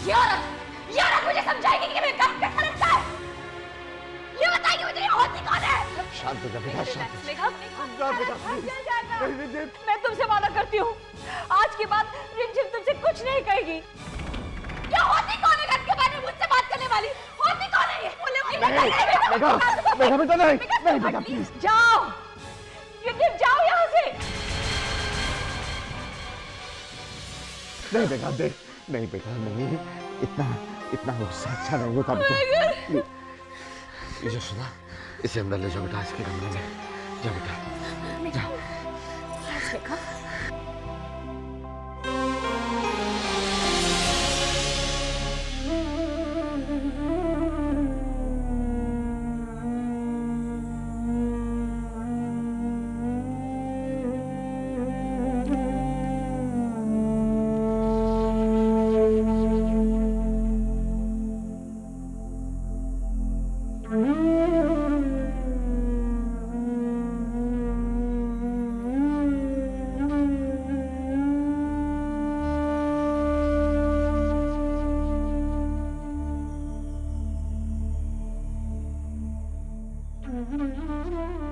ये औरत मुझे समझाएगी कि मैं कब कैसा लगता है। ये बताएगी मुझे ये होती कौन है। शांत हो जा बेटा, शांत हो जा। मैं तुमसे वादा करती हूँ, आज के बाद रिमझिम तुमसे कुछ नहीं कहेगी। ये होती कौन है घर के बारे में मुझसे बात करने वाली? होती कौन है ये? बेटा बेटा नहीं बेटा प्लीज जाओ, रिमझिम जाओ यहाँ से। नहीं बेटा देख, नहीं बेटा नहीं, इतना गुस्सा अच्छा नहीं होता बेटा। ये सुना, इसे अंदर ले जाओ बेटा, इसके कमरे में जा बेटा जा।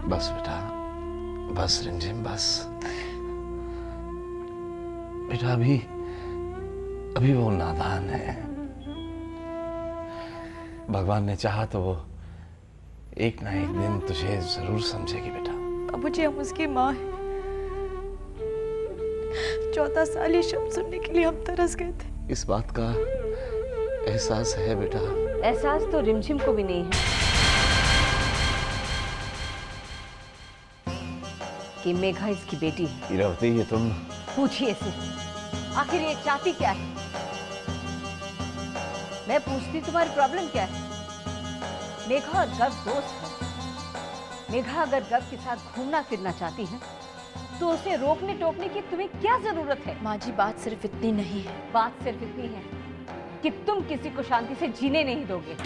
बस बेटा, बस रिमझिम बस बेटा, अभी वो नादान है। भगवान ने चाहा तो वो एक ना एक दिन तुझे जरूर समझेगी बेटा। बाबूजी, हम उसकी माँ हैं। 14 साल ये शब्द सुनने के लिए हम तरस गए थे। इस बात का एहसास है बेटा? एहसास तो रिमझिम को भी नहीं है कि मेघा इसकी बेटी है। इरावती, ये तुम पूछिए इसे, आखिर ये चाहती क्या है? मैं पूछती तुम्हारी प्रॉब्लम क्या है? मेघा और गर्व दोस्त है। मेघा अगर गर्व के साथ घूमना फिरना चाहती है तो उसे रोकने टोकने की तुम्हें क्या जरूरत है? माँ जी, बात सिर्फ इतनी नहीं है। बात सिर्फ इतनी है कि तुम किसी को शांति से जीने नहीं दोगे।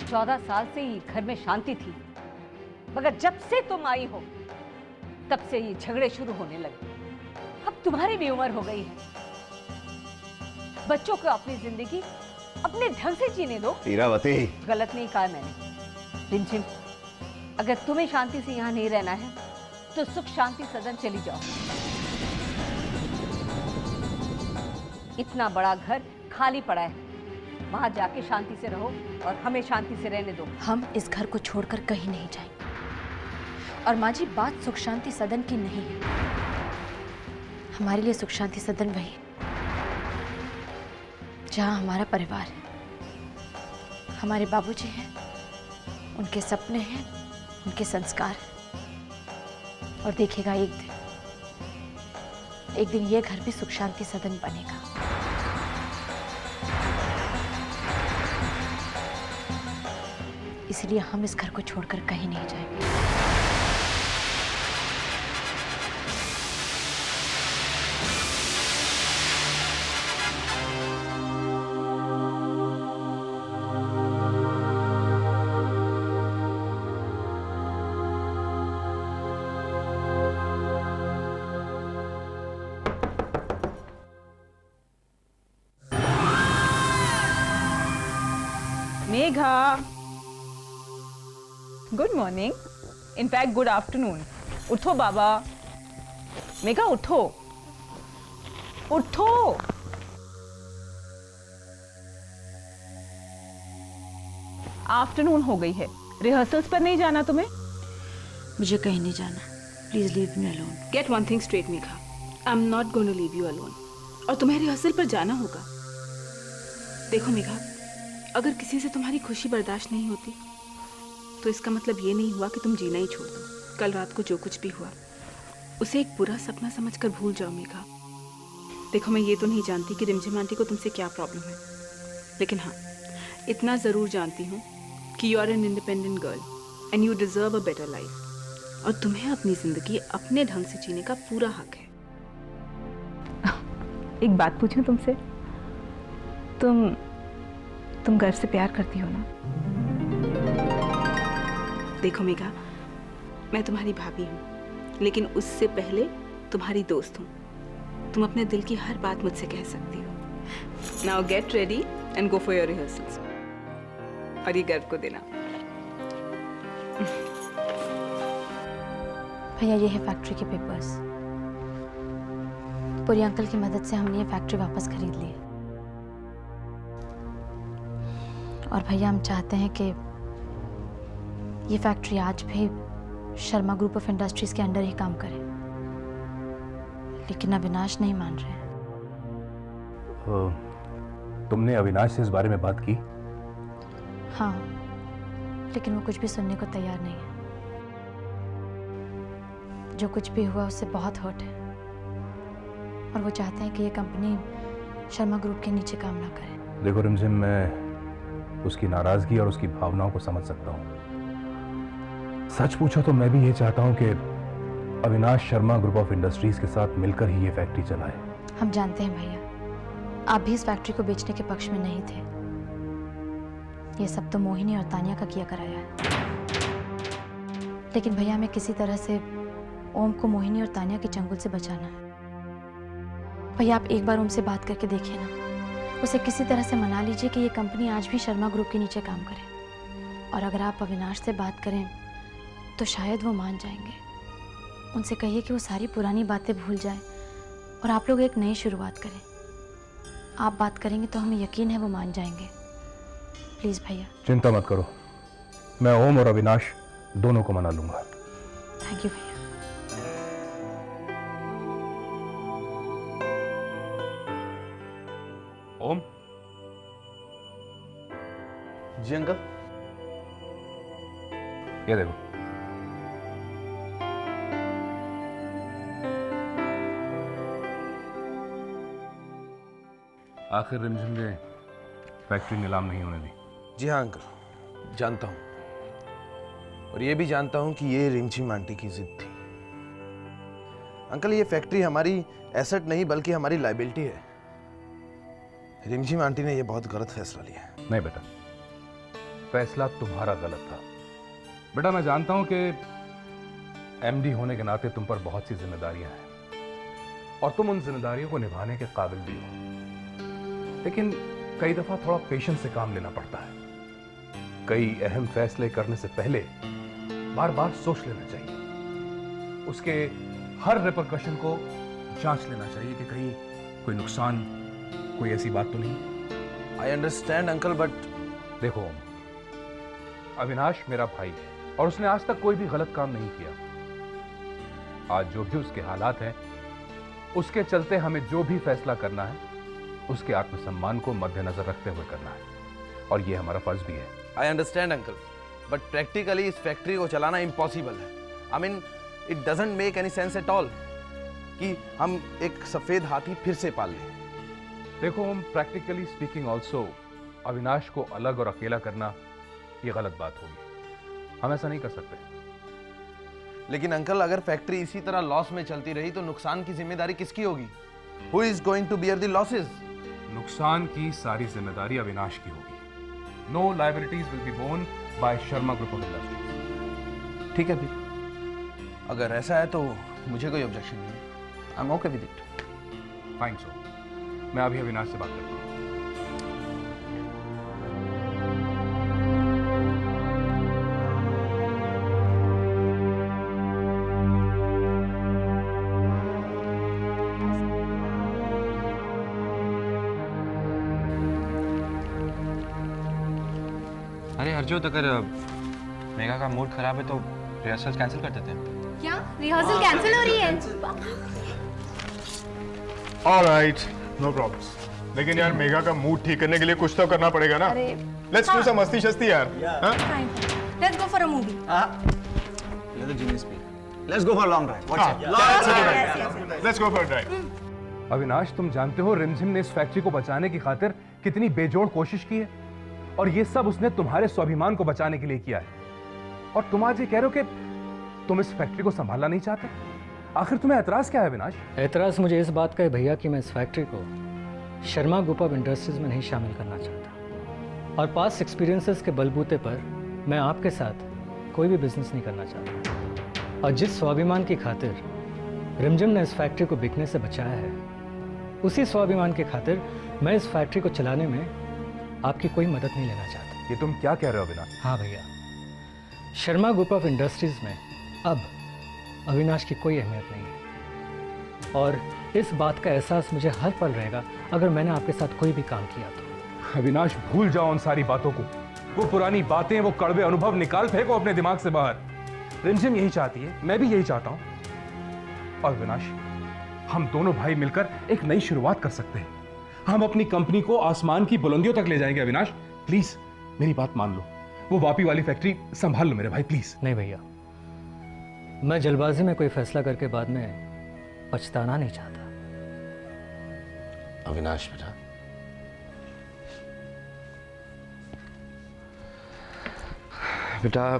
14 साल से ये घर में शांति थी, मगर जब से तुम आई हो तब से ये झगड़े शुरू होने लगे। अब तुम्हारी भी उम्र हो गई है, बच्चों को अपनी जिंदगी अपने ढंग से जीने दो। इरावती, गलत नहीं कहा मैंने। रिमझिम, अगर तुम्हें शांति से यहाँ नहीं रहना है तो सुख शांति सदन चली जाओ। इतना बड़ा घर खाली पड़ा है, वहां जाके शांति से रहो और हमें शांति से रहने दो। हम इस घर को छोड़कर कहीं नहीं जाएंगे। और माँ जी, बात सुख शांति सदन की नहीं है। हमारे लिए सुख शांति सदन वही है जहाँ हमारा परिवार है, हमारे बाबूजी हैं, उनके सपने हैं, उनके संस्कार हैं। और देखिएगा, एक दिन ये घर भी सुख शांति सदन बनेगा। इसलिए हम इस घर को छोड़कर कहीं नहीं जाएंगे। Megha, good morning, in fact good afternoon. उठो बाबा। मेघा उठो, उठो। आफ्टरनून हो गई है, रिहर्सल्स पर नहीं जाना तुम्हें? मुझे कहीं नहीं जाना, please leave me alone. Get one thing straight Megha, I am not going to leave you alone. और तुम्हें रिहर्सल पर जाना होगा। देखो मेघा, अगर किसी से तुम्हारी खुशी बर्दाश्त नहीं होती तो इसका मतलब ये नहीं हुआ कि तुम जीना ही छोड़ दो। कल रात को जो कुछ भी हुआ उसे एक बुरा सपना समझकर भूल जाओ मेघा। देखो, मैं ये तो नहीं जानती कि रिमझिम आंटी को तुमसे क्या प्रॉब्लम है, लेकिन हाँ, इतना ज़रूर जानती हूँ कि you are an independent girl and you deserve a better life. और तुम्हें अपनी ज़िंदगी अपने ढंग से जीने का पूरा हक है। एक बात पूछूं तुमसे, तुम गर्व से प्यार करती हो ना? देखो मेघा, मैं तुम्हारी भाभी हूँ, लेकिन उससे पहले तुम्हारी दोस्त हूँ। तुम अपने दिल की हर बात मुझसे कह सकती हो। Now get ready and go for your rehearsals. और ये गर्व को देना। भैया ये है फैक्ट्री के पेपर्स। पुरी अंकल की मदद से हमने ये फैक्ट्री वापस खरीद ली है। और भैया हम चाहते हैं कि ये फैक्ट्री आज भी शर्मा ग्रुप ऑफ इंडस्ट्रीज के अंडर ही काम करे, लेकिन अविनाश नहीं मान रहे हैं। तुमने अविनाश से इस बारे में बात की? हाँ, लेकिन वो कुछ भी सुनने को तैयार नहीं है। जो कुछ भी हुआ उससे बहुत हर्ट है और वो चाहते हैं कि ये कंपनी शर्मा ग्रुप के नीचे काम ना करे। देखो रिमझिम, मैं उसकी नाराजगी और उसकी भावनाओं को समझ सकता हूँ। सच पूछो तो मैं भी ये चाहता हूँ कि Avinash Sharma group of industries के साथ मिलकर ही ये फैक्ट्री चलाए। हम जानते हैं भैया, आप भी इस फैक्ट्री को बेचने के पक्ष में नहीं थे। ये सब तो मोहिनी और तानिया का किया कराया है। लेकिन भैया हमें किसी तरह से ओम को मोहिनी और तानिया के चंगुल से बचाना है। भैया आप एक बार ओम से बात करके देखिए ना, उसे किसी तरह से मना लीजिए कि ये कंपनी आज भी शर्मा ग्रुप के नीचे काम करे। और अगर आप अविनाश से बात करें तो शायद वो मान जाएंगे। उनसे कहिए कि वो सारी पुरानी बातें भूल जाए और आप लोग एक नई शुरुआत करें। आप बात करेंगे तो हमें यकीन है वो मान जाएंगे। प्लीज भैया। चिंता मत करो, मैं ओम और अविनाश दोनों को मना लूंगा। थैंक यू भैया। ओम। जी अंकल। ये देखो, आखिर रिमझिम ने फैक्ट्री नीलाम नहीं होने दी। जी हाँ अंकल, जानता हूँ। और ये भी जानता हूँ कि ये रिमझिम आंटी की जिद थी। अंकल ये फैक्ट्री हमारी एसेट नहीं बल्कि हमारी लायबिलिटी है। रिमझिम आंटी ने ये बहुत गलत फैसला लिया है। नहीं बेटा, फैसला तुम्हारा गलत था। बेटा मैं जानता हूं कि एमडी होने के नाते तुम पर बहुत सी जिम्मेदारियां हैं और तुम उन जिम्मेदारियों को निभाने के काबिल भी हो, लेकिन कई दफा थोड़ा पेशेंस से काम लेना पड़ता है। कई अहम फैसले करने से पहले बार बार सोच लेना चाहिए, उसके हर रिपरकशन को जांच लेना चाहिए कि कहीं कोई नुकसान, कोई ऐसी बात तो नहीं। आई अंडरस्टैंड अंकल, बट देखो अविनाश मेरा भाई है और उसने आज तक कोई भी गलत काम नहीं किया। आज जो भी उसके हालात हैं, उसके चलते हमें जो भी फैसला करना है उसके आत्मसम्मान को मद्देनजर रखते हुए करना है और ये हमारा फर्ज भी है। I understand uncle, but practically इस फैक्ट्री को चलाना इम्पॉसिबल है। I mean it doesn't make any sense at all कि हम एक सफेद हाथी फिर से पाल लें। देखो हम प्रैक्टिकली स्पीकिंग ऑल्सो अविनाश को अलग और अकेला करना ये गलत बात होगी। हम ऐसा नहीं कर सकते। लेकिन अंकल अगर फैक्ट्री इसी तरह लॉस में चलती रही तो नुकसान की जिम्मेदारी किसकी होगी? Who is going to bear the losses? नुकसान की सारी जिम्मेदारी अविनाश की होगी। No liabilities will be borne by Sharma group of industries. ठीक है फिर, अगर ऐसा है तो मुझे कोई ऑब्जेक्शन नहीं है। I am okay with it. Fine so, मैं अभी अविनाश से बात करता हूँ। अरे हरजोत, अगर मेघा का मूड खराब है तो रिहर्सल कैंसिल कर देते हैं। क्या रिहर्सल कैंसिल हो रही है? Alright, no problems. लेकिन यार मेघा का मूड ठीक करने के लिए कुछ तो करना पड़ेगा ना। लेट्स डू सम मस्ती शस्ती यार। हाँ? Let's go for a movie. You're the genius speaker. Let's go for a long drive. What's it? Let's go for drive. Avinash, तुम जानते हो रिमझिम ने इस फैक्ट्री को बचाने की खातिर कितनी बेजोड़ कोशिश की है और ये सब उसने तुम्हारे स्वाभिमान को बचाने के लिए किया है। और तुम आज ये कह रहे हो कि तुम इस फैक्ट्री को संभालना नहीं चाहते। आखिर तुम्हें एतराज क्या है अविनाश? एतराज मुझे इस बात का है भैया कि मैं इस फैक्ट्री को शर्मा ग्रुप ऑफ इंडस्ट्रीज में नहीं शामिल करना चाहता और पास्ट एक्सपीरियंसेस के बलबूते पर मैं आपके साथ कोई भी बिजनेस नहीं करना चाहता। और जिस स्वाभिमान की खातिर रिमझिम ने इस फैक्ट्री को बिकने से बचाया है, उसी स्वाभिमान की खातिर मैं इस फैक्ट्री को चलाने में आपकी कोई मदद नहीं लेना चाहता। ये तुम क्या कह रहे हो अविनाश? हाँ भैया, शर्मा ग्रुप ऑफ इंडस्ट्रीज में अब अविनाश की कोई अहमियत नहीं है, और इस बात का एहसास मुझे हर पल रहेगा अगर मैंने आपके साथ कोई भी काम किया तो। अविनाश, भूल जाओ उन सारी बातों को, वो पुरानी बातें, वो कड़वे अनुभव निकाल फेंको अपने दिमाग से बाहर। रिमझिम यही चाहती है, मैं भी यही चाहता हूं। और अविनाश, हम दोनों भाई मिलकर एक नई शुरुआत कर सकते हैं। हम अपनी कंपनी को आसमान की बुलंदियों तक ले जाएंगे। अविनाश प्लीज मेरी बात मान लो, वो वापी वाली फैक्ट्री संभाल लो मेरे भाई, प्लीज। नहीं भैया, मैं जल्दबाजी में कोई फैसला करके बाद में पछताना नहीं चाहता। अविनाश बेटा, बेटा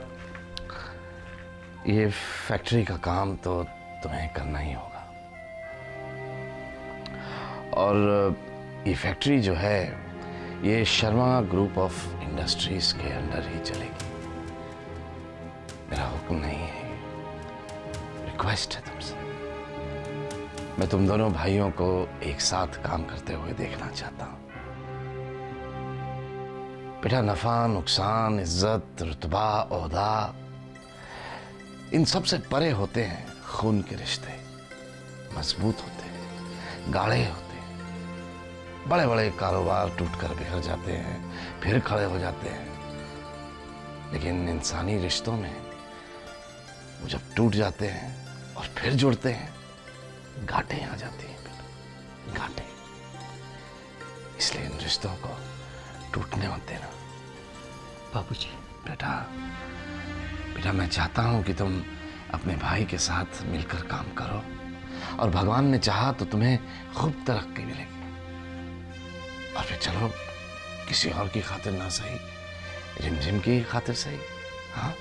ये फैक्ट्री का काम तो तुम्हें करना ही होगा, और ये फैक्ट्री जो है ये शर्मा ग्रुप ऑफ इंडस्ट्रीज के अंडर ही चलेगी। मेरा हुक्म नहीं है, रिक्वेस्ट है तुमसे। मैं तुम दोनों भाइयों को एक साथ काम करते हुए देखना चाहता हूं। बेटा, नफा नुकसान, इज्जत, रुतबा, ओहदा, इन सब से परे होते हैं खून के रिश्ते। मजबूत होते हैं, गाढ़े होते हैं। बड़े बड़े कारोबार टूटकर बिखर जाते हैं, फिर खड़े हो जाते हैं, लेकिन इंसानी रिश्तों में वो जब टूट जाते हैं और फिर जुड़ते हैं, गांठें आ जाती हैं बेटा, गांठें। इसलिए इन रिश्तों को टूटने मत देना। बाबूजी। बेटा, बेटा मैं चाहता हूं कि तुम अपने भाई के साथ मिलकर काम करो, और भगवान ने चाहा तो तुम्हें खूब तरक्की मिलेगी। और फिर चलो, किसी और की खातिर ना सही, रिमझिम की खातिर सही। हाँ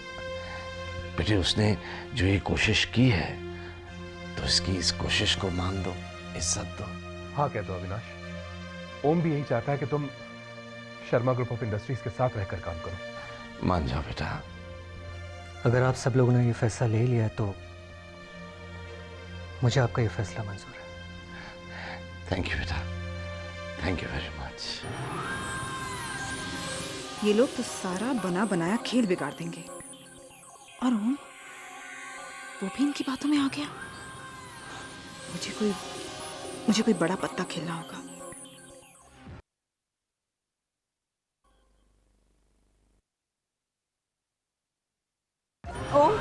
बेटे, उसने जो ये कोशिश की है तो इसकी इस कोशिश को मान दो, इज्जत दो। हाँ कह दो अविनाश, ओम भी यही चाहता है कि तुम शर्मा ग्रुप ऑफ इंडस्ट्रीज के साथ रहकर काम करो। मान जाओ बेटा। अगर आप सब लोगों ने ये फैसला ले लिया है तो मुझे आपका ये फैसला मंजूर है। थैंक यू बेटा, थैंक यू वेरी मच। ये लोग तो सारा बना बनाया खेल बिगाड़ देंगे, और ओम वो भी इनकी बातों में आ गया। मुझे कोई बड़ा पत्ता खेलना होगा। ओम,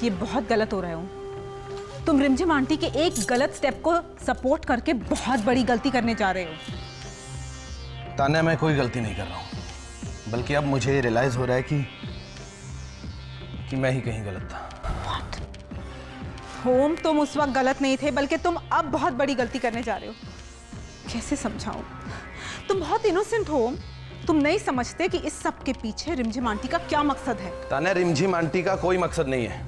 ये बहुत गलत हो रहा है ओम। तुम रिमझिम आंटी के एक गलत स्टेप को सपोर्ट करके बहुत बड़ी गलती करने जा रहे हो। तान्या, मैं कोई गलती नहीं कर रहा हूँ, बल्कि अब मुझे रियलाइज हो रहा है कि मैं ही कहीं गलत था। ओम, तुम उस वक्त गलत नहीं थे, बल्कि तुम अब बहुत बड़ी गलती करने जा रहे हो। कैसे समझाऊं? तुम बहुत इनोसेंट हो। तुम नहीं समझते कि इस सब के पीछे रिमझिम आंटी का क्या मकसद है। तान्या, रिमझिम आंटी का कोई मकसद नहीं है,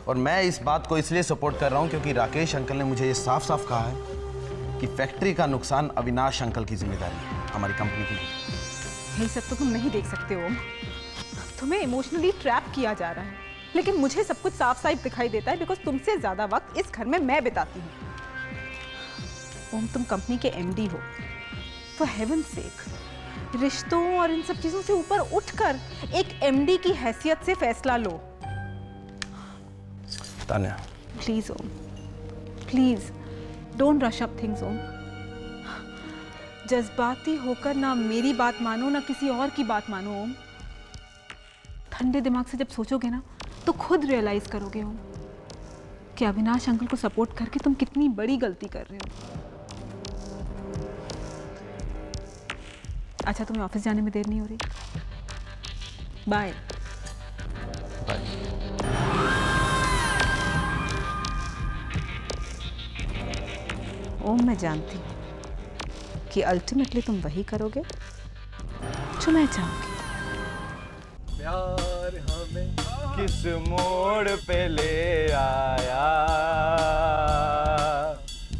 और मैं इस बात को इसलिए सपोर्ट कर रहा हूं क्योंकि राकेश अंकल ने मुझे ये साफ साफ कहा है कि फैक्ट्री का नुकसान अविनाश अंकल की जिम्मेदारी है, हमारी कंपनी की नहीं। यही सब तो तुम नहीं देख सकते हो। तुम्हें इमोशनली ट्रैप किया जा रहा है, लेकिन मुझे सब कुछ साफ साफ दिखाई देता है, बिकॉज तुमसे ज्यादा वक्त इस घर में मैं बिताती हूँ। ओम, तुम कंपनी के एमडी हो, फॉर हेवन सेक रिश्तों और इन सब चीजों से ऊपर उठकर एक एमडी की हैसियत से फैसला लो। Tanya, please Om, please don't rush up things Om. जज्बाती होकर ना मेरी बात मानो, ना किसी और की बात मानो ओम। ठंडे दिमाग से जब सोचोगे ना तो खुद रियलाइज करोगे ओम कि अविनाश अंकल को सपोर्ट करके तुम कितनी बड़ी गलती कर रहे हो। अच्छा, तुम्हें ऑफिस जाने में देर नहीं हो रही? बाय। ओम, मैं जानती हूँ कि अल्टीमेटली तुम वही करोगे जो मैं चाहूंगी। प्यार हमें किस मोड़ पे ले आया,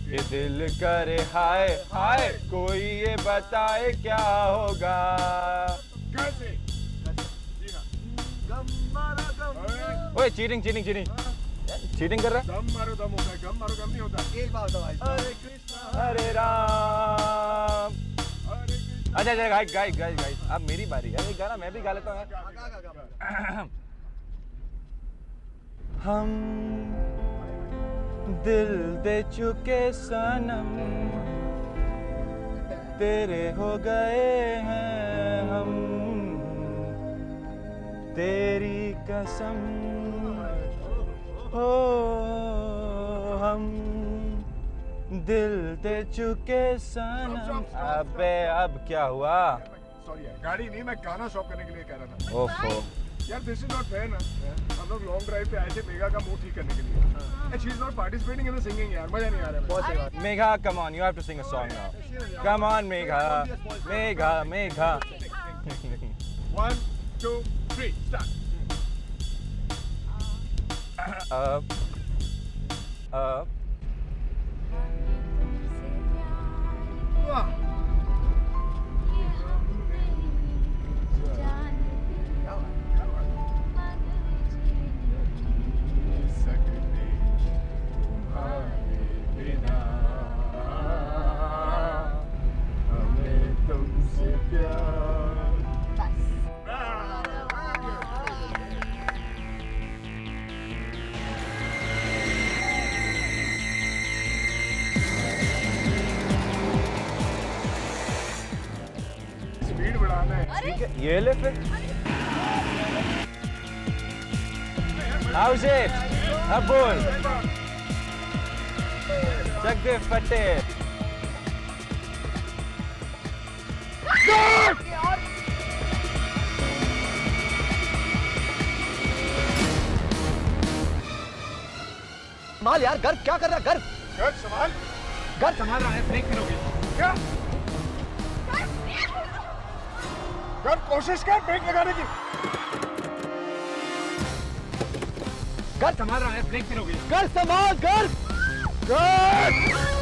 ये दिल करे हाय हाय, कोई ये बताए क्या होगा। कैसे? ओए, चीटिंग चीटिंग चीटिंग, चीटिंग कर रहा है? दम मारो दम होता है, गम मारो गम नहीं होता। एक बात होता भाई। हरे कृष्णा हरे राम। अच्छा गाइस अब मेरी बारी है, एक गाना मैं भी गा लेता हूँ यार। हम दिल दे चुके सनम, तेरे हो गए हैं हम, तेरी कसम हो हम दिल दे चुके सनम। अबे अब क्या हुआ? सॉरी यार, गाड़ी नहीं, मैं गाना शॉप करने के लिए कह रहा था। ओफो यार दिस इज नॉट फेयर ना। हम लोग लॉन्ग ड्राइव पे आए थे मेगा का मूड ठीक करने के लिए, and she is not participating in the singing. यार मजा नहीं आ रहा है। बहुत सही बात। Megha, come on, you have to sing a song now. Come on, Megha. Megha. 1 2 3 start. Up. वाह, स्पीड बढ़ाना है। ठीक है, ये ले फिर। How's it? अब बोल। चक दे फटे। संभाल यार, गर्व क्या कर रहा है? गर्व गर्व संभाल। गर्व संभाल रहा है, ब्रेक फेल हो गई। क्या? गर्व कोशिश कर ब्रेक लगाने की। गर्व संभाल रहा है, ब्रेक फेल हो गई। गर्व संभाल, गर्व। गर्व